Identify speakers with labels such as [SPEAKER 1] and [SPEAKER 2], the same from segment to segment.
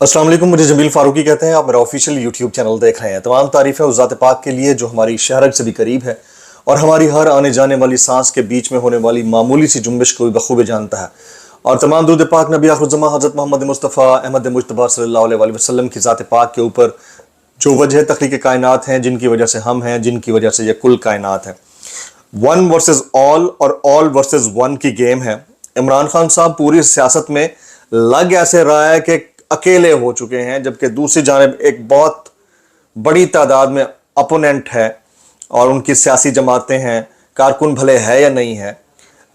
[SPEAKER 1] अस्सलाम वालेकुम, मुझे जमील फारूकी कहते हैं। आप मेरा ऑफिशियल यूट्यूब चैनल देख रहे हैं। तमाम तारीफ़ें उस ज़ात पाक के लिए जो हमारी शहरत से भी करीब है और हमारी हर आने जाने वाली सांस के बीच में होने वाली मामूली सी जुम्बिश को बखूबे जानता है। और तमाम दुरूद पाक नबी आखिरुज़्ज़मा हज़रत मोहम्मद मुस्तफ़ा अहमद मुज्तबा सल्लल्लाहु अलैहि वसल्लम की ज़ात पाक के ऊपर जो वजह तख्लीक़ कायनात हैं, जिनकी वजह से हम हैं, जिनकी वजह से ये कुल कायनात है। वन वर्सेस ऑल और ऑल वर्सेस वन की गेम है। इमरान खान साहब पूरी सियासत में लग ऐसे रहा है कि अकेले हो चुके हैं, जबकि दूसरी जानिब एक बहुत बड़ी तादाद में अपोनेंट है और उनकी सियासी जमातें हैं। कारकुन भले है या नहीं है,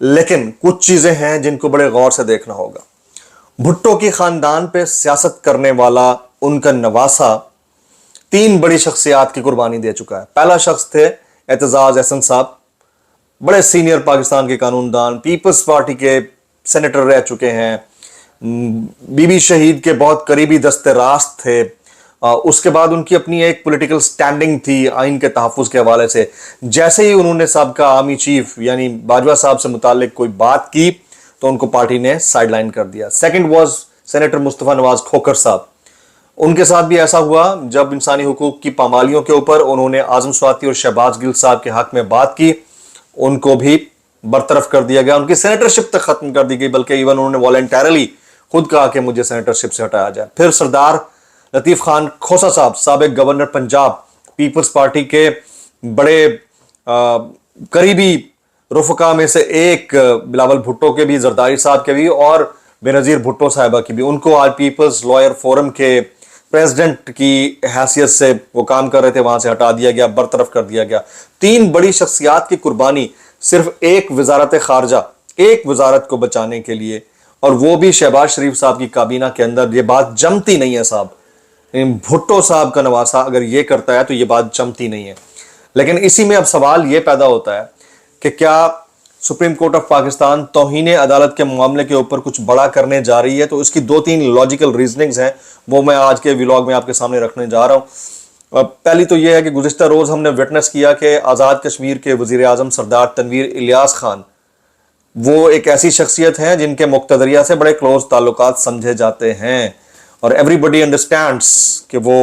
[SPEAKER 1] लेकिन कुछ चीज़ें हैं जिनको बड़े गौर से देखना होगा। भुट्टो की ख़ानदान पे सियासत करने वाला उनका नवासा तीन बड़ी शख्सियात की कुर्बानी दे चुका है। पहला शख्स थे एतजाज़ अहसन साहब, बड़े सीनियर पाकिस्तान के कानूनदान, पीपल्स पार्टी के सेनेटर रह चुके हैं, बीबी शहीद के बहुत करीबी दस्ते रास्त थे। उसके बाद उनकी अपनी एक पॉलिटिकल स्टैंडिंग थी आइन के तहफ़्फ़ुज़ के हवाले से। जैसे ही उन्होंने सबका आर्मी चीफ यानी बाजवा साहब से मुतालिक कोई बात की तो उनको पार्टी ने साइडलाइन कर दिया। Second was senator Mustafa Nawaz Khokhar साहब। उनके साथ भी ऐसा हुआ जब इंसानी हुकूक की पामालियों के ऊपर उन्होंने आजम स्वाति और शहबाज गिल साहब के हक में बात की, उनको भी बरतरफ कर दिया गया, उनकी सेनेटरशिप तक खत्म कर दी गई, बल्कि इवन उन्होंने वॉलंटरली खुद कहा कि मुझे सेनेटरशिप से हटाया जाए। फिर सरदार लतीफ़ खान खोसा साहब, साबिक गवर्नर पंजाब, पीपल्स पार्टी के बड़े करीबी रुफका में से एक, बिलावल भुट्टो के भी, जरदारी साहब के भी और बेनज़ीर भुट्टो साहिबा की भी। उनको आज पीपल्स लॉयर फोरम के प्रेसिडेंट की हैसियत से वो काम कर रहे थे, वहां से हटा दिया गया, बरतरफ कर दिया गया। तीन बड़ी शख्सियात की कुर्बानी सिर्फ एक वजारत खारजा, एक वजारत को बचाने के लिए, और वो भी शहबाज शरीफ साहब की काबीना के अंदर। ये बात जमती नहीं है साहब। भुट्टो साहब का नवासा अगर ये करता है तो ये बात जमती नहीं है। लेकिन इसी में अब सवाल ये पैदा होता है कि क्या सुप्रीम कोर्ट ऑफ पाकिस्तान तौहीन अदालत के मामले के ऊपर कुछ बड़ा करने जा रही है। तो इसकी दो तीन लॉजिकल रीजनिंग्स हैं, वो मैं आज के व्लॉग में आपके सामने रखने जा रहा हूं। पहली तो यह है कि गुज़िश्ता रोज हमने विटनेस किया कि आज़ाद कश्मीर के वज़ीर आज़म सरदार तनवीर इलियास खान, वो एक ऐसी शख्सियत हैं जिनके मुक्तदरिया से बड़े क्लोज ताल्लुकात समझे जाते हैं और एवरीबडी अंडरस्टैंड्स कि वो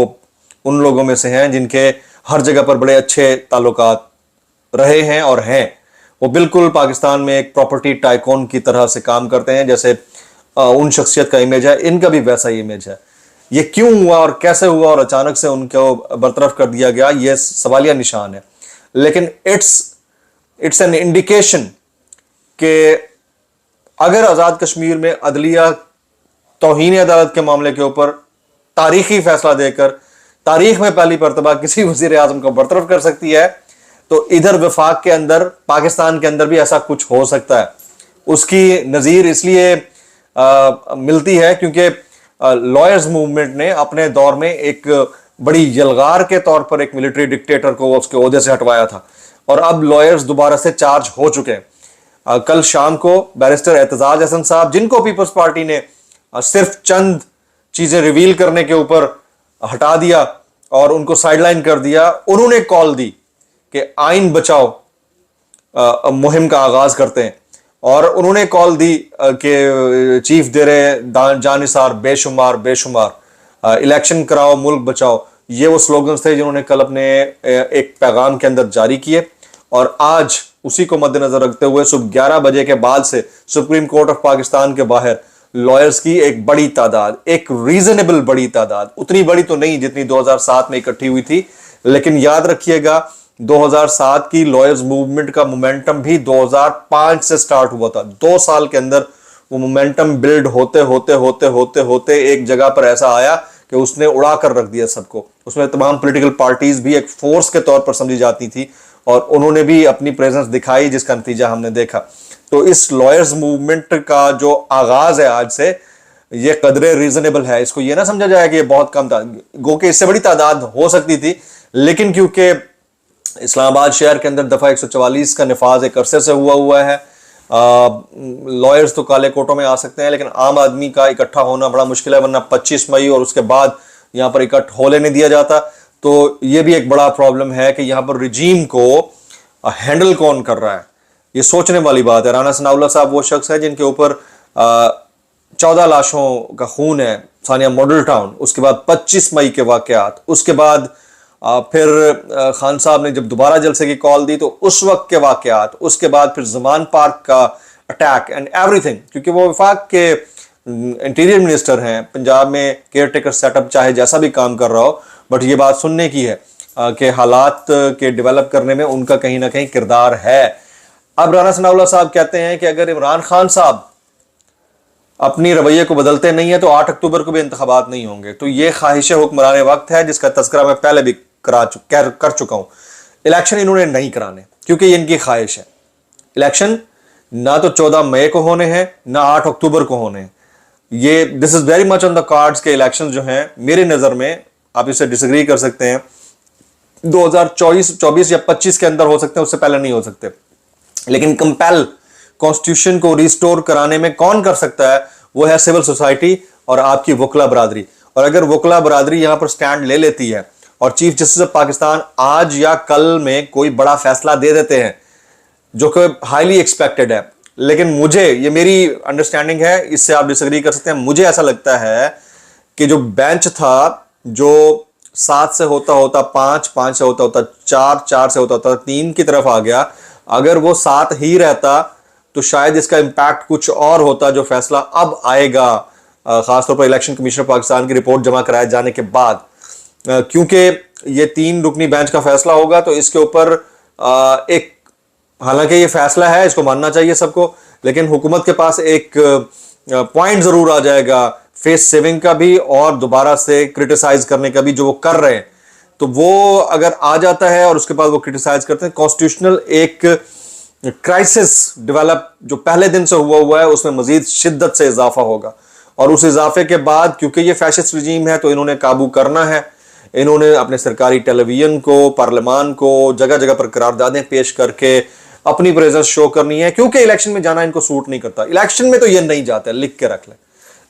[SPEAKER 1] उन लोगों में से हैं जिनके हर जगह पर बड़े अच्छे ताल्लुकात रहे हैं और हैं। वो बिल्कुल पाकिस्तान में एक प्रॉपर्टी टाइकॉन की तरह से काम करते हैं, जैसे उन शख्सियत का इमेज है, इनका भी वैसा ही इमेज है। ये क्यों हुआ और कैसे हुआ और अचानक से उनको बरतरफ कर दिया गया, ये सवालिया निशान है। लेकिन इट्स एन इंडिकेशन कि अगर आज़ाद कश्मीर में अदलिया तौहीन अदालत के मामले के ऊपर तारीखी फैसला देकर तारीख में पहली मरतबा किसी वज़ीर आज़म को बरतरफ कर सकती है, तो इधर वफाक के अंदर, पाकिस्तान के अंदर भी ऐसा कुछ हो सकता है। उसकी नज़ीर इसलिए मिलती है क्योंकि लॉयर्स मूवमेंट ने अपने दौर में एक बड़ी यलगार के तौर पर एक मिलिट्री डिक्टेटर को उसके ओहदे से हटवाया था और अब लॉयर्स दोबारा से चार्ज हो चुके हैं। कल शाम को बैरिस्टर एतजाज अहसन साहब, जिनको पीपल्स पार्टी ने सिर्फ चंद चीजें रिवील करने के ऊपर हटा दिया और उनको साइडलाइन कर दिया, उन्होंने कॉल दी कि आइन बचाओ मुहिम का आगाज करते हैं और उन्होंने कॉल दी कि चीफ दे रहे जानिसार बेशुमार बेशुमार, इलेक्शन कराओ मुल्क बचाओ। ये वो स्लोगन्स थे जिन्होंने कल अपने एक पैगाम के अंदर जारी किए और आज उसी को मद्देनजर रखते हुए सुबह 11 बजे के बाद से सुप्रीम कोर्ट ऑफ पाकिस्तान के बाहर लॉयर्स की एक बड़ी तादाद, एक रीजनेबल बड़ी तादाद, उतनी बड़ी तो नहीं जितनी 2007 में इकट्ठी हुई थी, लेकिन याद रखिएगा 2007 की लॉयर्स मूवमेंट का मोमेंटम भी 2005 से स्टार्ट हुआ था। 2 साल के अंदर वो मोमेंटम बिल्ड होते होते होते होते होते एक जगह पर ऐसा आया कि उसने उड़ा कर रख दिया सबको। उसमें तमाम पॉलिटिकल पार्टीज भी एक फोर्स के तौर पर समझी जाती थी और उन्होंने भी अपनी प्रेजेंस दिखाई, जिसका नतीजा हमने देखा। तो इस लॉयर्स मूवमेंट का जो आगाज है आज से, ये कदरे रीजनेबल है। इसको ये ना समझा जाए कि ये बहुत कम था, गो कि इससे बड़ी तादाद हो सकती थी, लेकिन क्योंकि इस्लामाबाद शहर के अंदर दफा 144 का निफाज एक अरसे से हुआ है, लॉयर्स तो काले कोटों में आ सकते हैं लेकिन आम आदमी का इकट्ठा होना बड़ा मुश्किल है, वरना 25 मई और उसके बाद यहाँ पर इकट्ठ होने नहीं दिया जाता। तो ये भी एक बड़ा प्रॉब्लम है कि यहाँ पर रिजीम को हैंडल कौन कर रहा है, ये सोचने वाली बात है। राना सनाउल्लाह साहब वो शख्स है जिनके ऊपर 14 लाशों का खून है, सानिया मॉडल टाउन, उसके बाद 25 मई के वाकयात, उसके बाद फिर खान साहब ने जब दोबारा जलसे की कॉल दी तो उस वक्त के वाकयात, उसके बाद फिर जमान पार्क का अटैक एंड एवरीथिंग, क्योंकि वो वफाक के इंटीरियर मिनिस्टर हैं, पंजाब में केयर टेकर सेटअप चाहे जैसा भी काम कर रहा हो, बट ये बात सुनने की है कि हालात के डेवलप करने में उनका कहीं ना कहीं किरदार है। अब राना सनाउल्लाह साहब कहते हैं कि अगर इमरान खान साहब अपनी रवैये को बदलते नहीं है तो 8 अक्टूबर को भी इंतखाबात नहीं होंगे। तो ये ख्वाहिश हुक्मरान वक्त है जिसका तस्करा मैं पहले भी कर चुका हूं। इलेक्शन इन्होंने नहीं कराने क्योंकि ये इनकी ख्वाहिश है। इलेक्शन ना तो 14 मई को होने हैं ना 8 अक्टूबर को होने हैं। ये this is very much on the cards के इलेक्शन जो हैं मेरी नजर में, आप इसे डिसएग्री कर सकते हैं, 2024 या 25 के अंदर हो सकते हैं, उससे पहले नहीं हो सकते। लेकिन कंपेल कॉन्स्टिट्यूशन को रिस्टोर कराने में कौन कर सकता है? वो है सिविल सोसाइटी और आपकी वकला बरादरी। और अगर वकला बरादरी यहां पर स्टैंड ले लेती है और चीफ जस्टिस ऑफ पाकिस्तान आज या कल में कोई बड़ा फैसला दे देते हैं जो कि हाईली एक्सपेक्टेड है, लेकिन मुझे, ये मेरी अंडरस्टैंडिंग है, इससे आप डिसएग्री कर सकते हैं, मुझे ऐसा लगता है कि जो बेंच था, जो 7 से होता होता 5, 5 से होता होता 4, 4 से होता होता 3 की तरफ आ गया, अगर वो 7 ही रहता तो शायद इसका इंपैक्ट कुछ और होता। जो फैसला अब आएगा खासतौर पर इलेक्शन कमीशन पाकिस्तान की रिपोर्ट जमा कराए जाने के बाद, क्योंकि ये 3 रुकनी बेंच का फैसला होगा तो इसके ऊपर एक, हालांकि ये फैसला है, इसको मानना चाहिए सबको, लेकिन हुकूमत के पास एक पॉइंट जरूर आ जाएगा फेस सेविंग का भी और दोबारा से क्रिटिसाइज करने का भी, जो वो कर रहे हैं। तो वो अगर आ जाता है और उसके बाद वो क्रिटिसाइज करते हैं, कॉन्स्टिट्यूशनल एक क्राइसिस डेवलप जो पहले दिन से हुआ है उसमें मजीद शिद्दत से इजाफा होगा। और उस इजाफे के बाद, क्योंकि ये फैशिस्ट रजीम है तो इन्होंने काबू करना है, इन्होंने अपने सरकारी टेलीविजन को, पार्लियामान को जगह जगह पर करारदादें पेश करके अपनी प्रेजेंस शो करनी है, क्योंकि इलेक्शन में जाना इनको सूट नहीं करता। इलेक्शन में तो ये नहीं जाते, लिख के रख लें,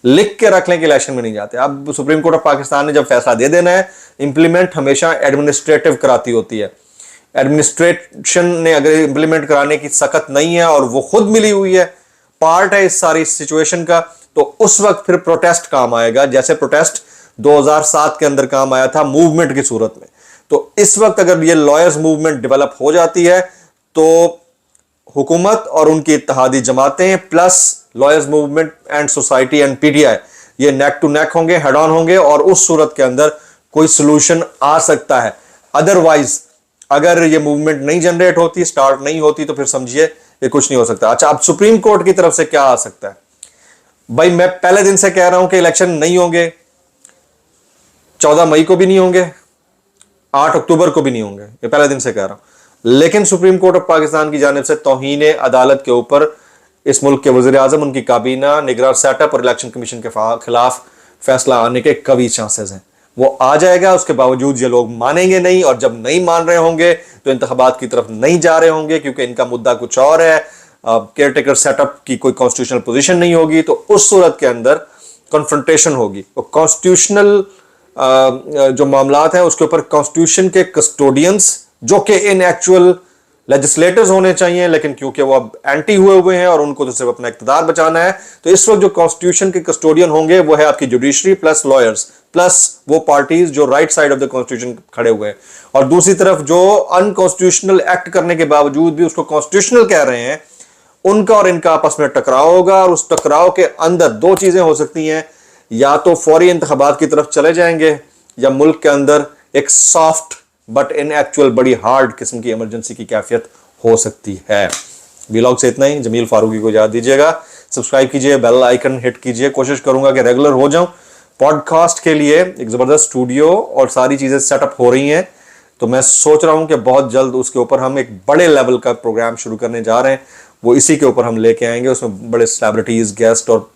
[SPEAKER 1] लिख के रख लें कि इलेक्शन में नहीं जाते। अब सुप्रीम कोर्ट ऑफ पाकिस्तान ने जब फैसला दे देना है, इंप्लीमेंट हमेशा एडमिनिस्ट्रेटिव कराती होती है। एडमिनिस्ट्रेशन ने अगर इंप्लीमेंट कराने की सख्त नहीं है और वो खुद मिली हुई है, पार्ट है इस सारी सिचुएशन का, तो उस वक्त फिर प्रोटेस्ट काम आएगा, जैसे प्रोटेस्ट 2007 के अंदर काम आया था मूवमेंट की सूरत में। तो इस वक्त अगर ये लॉयर्स मूवमेंट डेवलप हो जाती है तो हुकूमत और उनकी इत्तेहादी जमातें plus lawyers movement and society and PTI ये नेक टू नेक होंगे, हेड ऑन होंगे, और उस सूरत के अंदर कोई सोल्यूशन आ सकता है। अदरवाइज अगर ये मूवमेंट नहीं जनरेट होती, स्टार्ट नहीं होती, तो फिर समझिए ये कुछ नहीं हो सकता। अच्छा, अब सुप्रीम कोर्ट की तरफ से क्या आ सकता है? भाई मैं पहले दिन से कह रहा हूं कि इलेक्शन नहीं होंगे, 14 मई को भी नहीं होंगे, 8 अक्टूबर को भी नहीं होंगे, ये पहले दिन से कह रहा हूं। लेकिन सुप्रीम कोर्ट ऑफ पाकिस्तान की जानिब से तौहीन अदालत के ऊपर इस मुल्क के वजीर आजम, उनकी काबीना, निगरान सेटअप और इलेक्शन कमीशन के खिलाफ फैसला आने के कभी चांसेस हैं। वो आ जाएगा, उसके बावजूद ये लोग मानेंगे नहीं, और जब नहीं मान रहे होंगे तो इंतखाबात की तरफ नहीं जा रहे होंगे, क्योंकि इनका मुद्दा कुछ और है। केयर टेकर सेटअप की कोई कॉन्स्टिट्यूशनल पोजीशन नहीं होगी, तो उस सूरत के अंदर कॉन्फ्रंटेशन होगी। तो कॉन्स्टिट्यूशनल जो मामलात हैं उसके ऊपर कॉन्स्टिट्यूशन के कस्टोडियंस, जो कि इन एक्चुअल लेजिस्लेटर्स होने चाहिए, लेकिन क्योंकि वो अब एंटी हुए हैं और उनको तो सिर्फ अपना इख्तियार बचाना है, तो इस वक्त जो कॉन्स्टिट्यूशन के कस्टोडियन होंगे वो है आपकी जुडिशरी प्लस लॉयर्स प्लस वो पार्टीज जो right side of the constitution खड़े हुए हैं। और दूसरी तरफ जो अनकॉन्स्टिट्यूशनल एक्ट करने के बावजूद भी उसको कॉन्स्टिट्यूशनल कह रहे हैं, उनका और इनका आपस में टकराव होगा। और उस टकराव के अंदर 2 चीजें हो सकती हैं, या तो फौरी इंतखाबात की तरफ चले जाएंगे, या मुल्क के अंदर एक सॉफ्ट बट इन एक्चुअल बड़ी हार्ड किस्म की इमरजेंसी की कैफियत हो सकती है। व्लॉग से इतना ही। जमील फारूकी को याद दीजिएगा, सब्सक्राइब कीजिए, बेल आइकन हिट कीजिए। कोशिश करूंगा कि रेगुलर हो जाऊं। पॉडकास्ट के लिए एक जबरदस्त स्टूडियो और सारी चीजें सेटअप हो रही हैं, तो मैं सोच रहा हूं कि बहुत जल्द उसके ऊपर हम एक बड़े लेवल का प्रोग्राम शुरू करने जा रहे हैं। वो इसी के ऊपर हम लेके आएंगे, उसमें बड़े सेलिब्रिटीज, गेस्ट और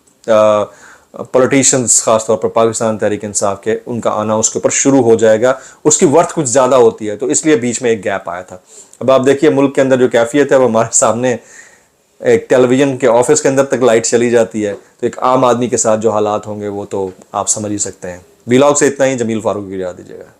[SPEAKER 1] पॉलिटिशियंस, खासतौर पर पाकिस्तान तहरीक इंसाफ के, उनका आना उसके ऊपर शुरू हो जाएगा। उसकी वर्थ कुछ ज़्यादा होती है, तो इसलिए बीच में एक गैप आया था। अब आप देखिए मुल्क के अंदर जो कैफियत है वो हमारे सामने, एक टेलीविजन के ऑफिस के अंदर तक लाइट चली जाती है, तो एक आम आदमी के साथ जो हालात होंगे वो तो आप समझ ही सकते हैं। व्लॉग से इतना ही। जमील फारूकी को याद दीजिएगा।